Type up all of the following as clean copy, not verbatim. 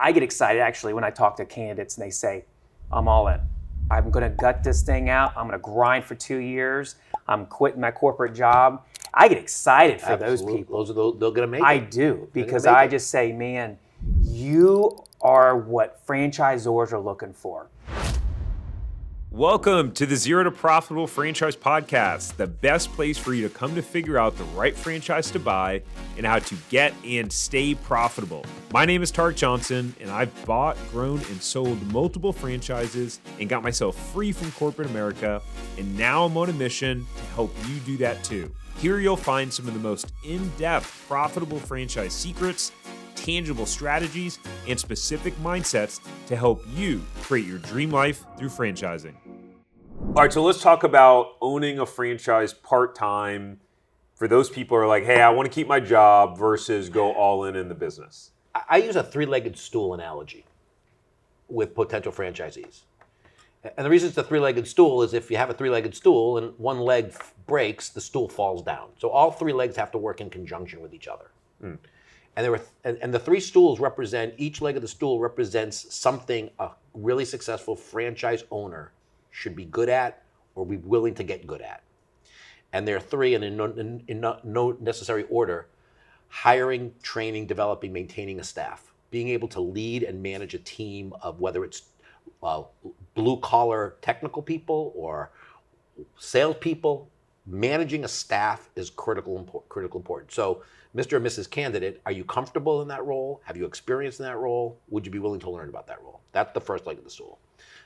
I get excited actually when I talk to candidates and they say, I'm all in. I'm going to gut this thing out. I'm going to grind for 2 years. I'm quitting my corporate job. I get excited for those people. Those are they're going to make it. I do, because I just say, man, you are what franchisors are looking for. Welcome to the Zero to Profitable Franchise Podcast, the best place for you to come to figure out the right franchise to buy and how to get and stay profitable. My name is Tarek Johnson, and I've bought, grown, and sold multiple franchises and got myself free from corporate America, and now I'm on a mission to help you do that too. Here you'll find some of the most in-depth profitable franchise secrets, tangible strategies, and specific mindsets to help you create your dream life through franchising. All right, so let's talk about owning a franchise part-time for those people who are like, hey, I want to keep my job versus go all in the business. I use a three-legged stool analogy with potential franchisees. And the reason it's a three-legged stool is if you have a three-legged stool and one leg breaks, the stool falls down. So all three legs have to work in conjunction with each other. And the three stools represent, each leg of the stool represents something a really successful franchise owner should be good at or be willing to get good at. And there are three, and in no necessary order: hiring, training, developing, maintaining a staff, being able to lead and manage a team of whether it's blue-collar technical people or salespeople. Managing a staff is critical important. So, Mr. and Mrs. Candidate, are you comfortable in that role? Have you experienced in that role? Would you be willing to learn about that role? That's the first leg of the stool.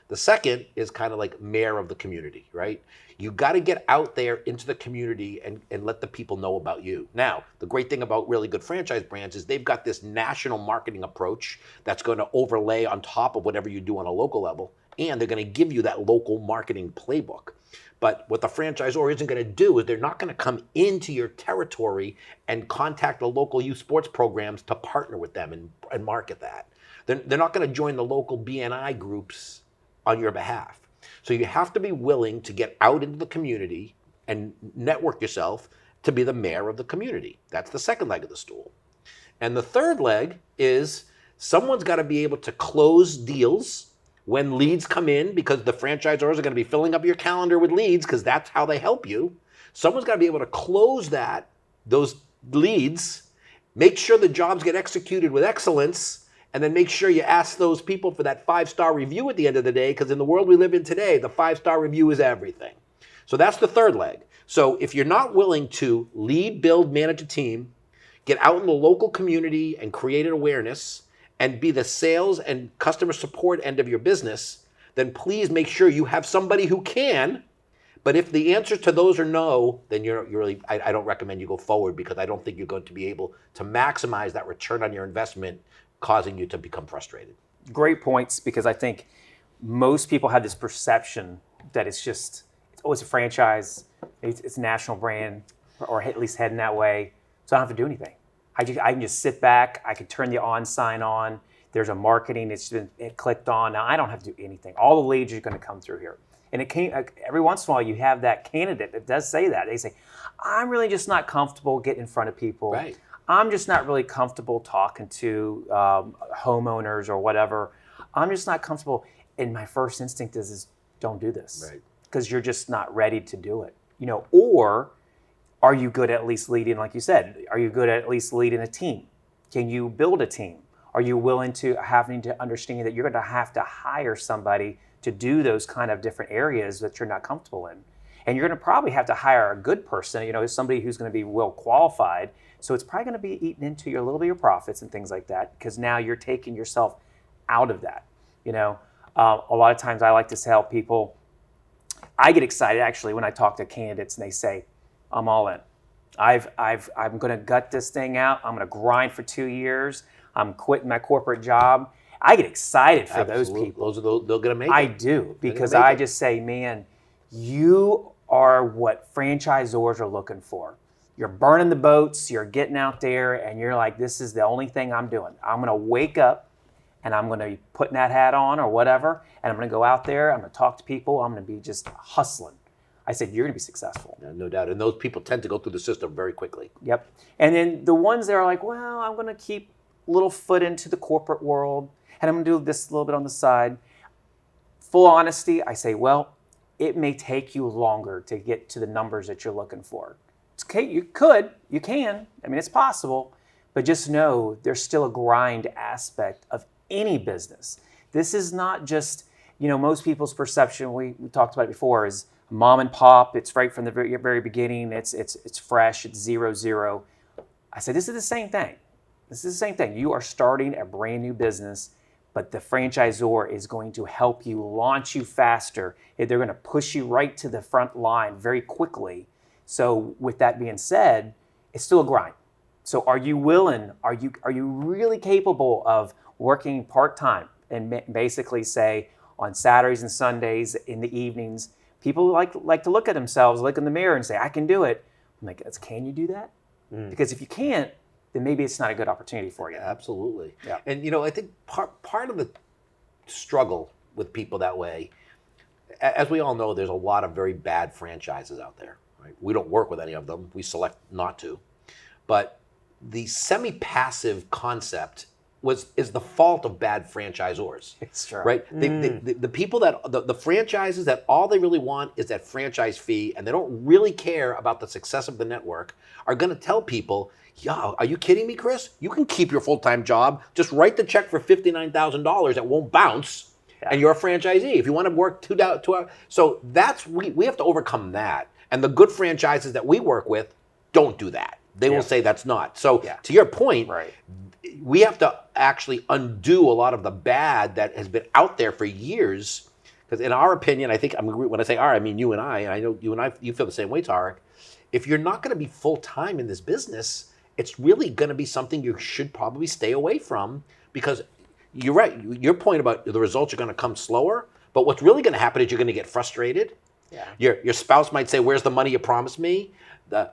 The second is kind of like mayor of the community, right? You got to get out there into the community and let the people know about you. Now, the great thing about really good franchise brands is they've got this national marketing approach that's going to overlay on top of whatever you do on a local level, and they're going to give you that local marketing playbook. But what the franchisor isn't going to do is they're not going to come into your territory and contact the local youth sports programs to partner with them and market that. They're not going to join the local BNI groups on your behalf. So you have to be willing to get out into the community and network yourself to be the mayor of the community. That's the second leg of the stool. And the third leg is someone's got to be able to close deals when leads come in, because the franchisors are going to be filling up your calendar with leads because that's how they help you. Someone's got to be able to close those leads, make sure the jobs get executed with excellence, and then make sure you ask those people for that 5-star review at the end of the day, because in the world we live in today, the 5-star review is everything. So that's the third leg. So if you're not willing to lead, build, manage a team, get out in the local community and create an awareness, and be the sales and customer support end of your business, then please make sure you have somebody who can. But if the answer to those are no, then you're really, I don't recommend you go forward, because I don't think you're going to be able to maximize that return on your investment, causing you to become frustrated. Great points, because I think most people have this perception that it's a franchise, it's a national brand, or at least heading that way, so I don't have to do anything. I can just sit back. I can turn the on sign on. There's a marketing. It clicked on. Now I don't have to do anything. All the leads are going to come through here. And every once in a while you have that candidate that does say that. They say, I'm really just not comfortable getting in front of people. Right. I'm just not really comfortable talking to homeowners or whatever. I'm just not comfortable. And my first instinct is don't do this. Right. Because you're just not ready to do it. Or are you good at least leading, like you said? Are you good at least leading a team? Can you build a team? Are you willing to understand that you're going to have to hire somebody to do those kind of different areas that you're not comfortable in? And you're going to probably have to hire a good person, somebody who's going to be well qualified. So it's probably going to be eating into a little bit of your profits and things like that, because now you're taking yourself out of that. A lot of times I like to tell people, I get excited actually when I talk to candidates and they say, I'm all in. I'm going to gut this thing out. I'm going to grind for 2 years. I'm quitting my corporate job. I get excited for those people. They're going to make it. I do, because I just say, man, you are what franchisors are looking for. You're burning the boats. You're getting out there, and you're like, this is the only thing I'm doing. I'm going to wake up, and I'm going to be putting that hat on or whatever, and I'm going to go out there. I'm going to talk to people. I'm going to be just hustling. I said, you're going to be successful. Yeah, no doubt. And those people tend to go through the system very quickly. Yep. And then the ones that are like, well, I'm going to keep a little foot into the corporate world. and I'm going to do this a little bit on the side. Full honesty, I say, well, it may take you longer to get to the numbers that you're looking for. It's okay, you can. I mean, it's possible, but just know there's still a grind aspect of any business. This is not just, most people's perception, we talked about it before, is mom and pop. It's right from the very beginning. It's fresh. It's 0-0. I say this is the same thing. This is the same thing. You are starting a brand new business, but the franchisor is going to help you launch you faster. They're going to push you right to the front line very quickly. So with that being said, it's still a grind. So are you willing? Are you really capable of working part-time and basically say on Saturdays and Sundays in the evenings? People like to look at themselves, look in the mirror and say, I can do it. I'm like, can you do that? Because if you can't, then maybe it's not a good opportunity for you. Absolutely. Yeah. And I think part of the struggle with people that way, as we all know, there's a lot of very bad franchises out there. Right? We don't work with any of them. We select not to. But the semi-passive concept is the fault of bad franchisors. It's true. Right? The people the franchises that all they really want is that franchise fee, and they don't really care about the success of the network, are going to tell people, yeah, are you kidding me, Chris? You can keep your full-time job. Just write the check for $59,000 that won't bounce, and you're a franchisee. If you want to work 2 hours. So we have to overcome that. And the good franchises that we work with don't do that. They will say that's not. So to your point, we have to actually undo a lot of the bad that has been out there for years. Because in our opinion, I think, when I say our, I mean you and I know you feel the same way, Tarek. If you're not going to be full-time in this business, it's really going to be something you should probably stay away from, because you're right. Your point about the results are going to come slower, but what's really going to happen is you're going to get frustrated. Yeah. Your spouse might say, where's the money you promised me?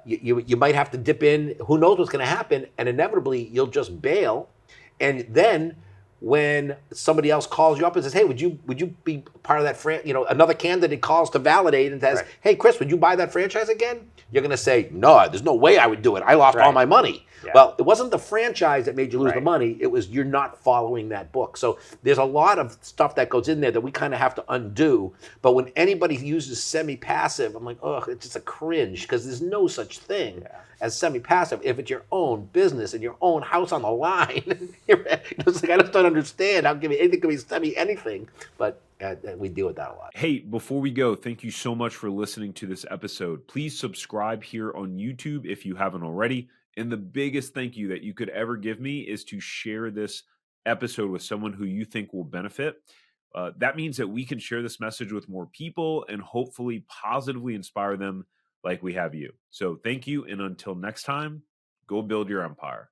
You might have to dip in. Who knows what's going to happen? And inevitably, you'll just bail. And then when somebody else calls you up and says, hey, would you be part of that another candidate calls to validate and says, hey, Chris, would you buy that franchise again? You're going to say, no, there's no way I would do it. I lost all my money. Yeah. Well, it wasn't the franchise that made you lose the money. It was you're not following that book. So there's a lot of stuff that goes in there that we kind of have to undo. But when anybody uses semi-passive, I'm like, oh, it's just a cringe, because there's no such thing as semi-passive. If it's your own business and your own house on the line, it's like, I just don't understand how anything can be semi-anything. But we deal with that a lot. Hey, before we go, thank you so much for listening to this episode. Please subscribe here on YouTube if you haven't already. And the biggest thank you that you could ever give me is to share this episode with someone who you think will benefit. That means that we can share this message with more people and hopefully positively inspire them like we have you. So thank you. And until next time, go build your empire.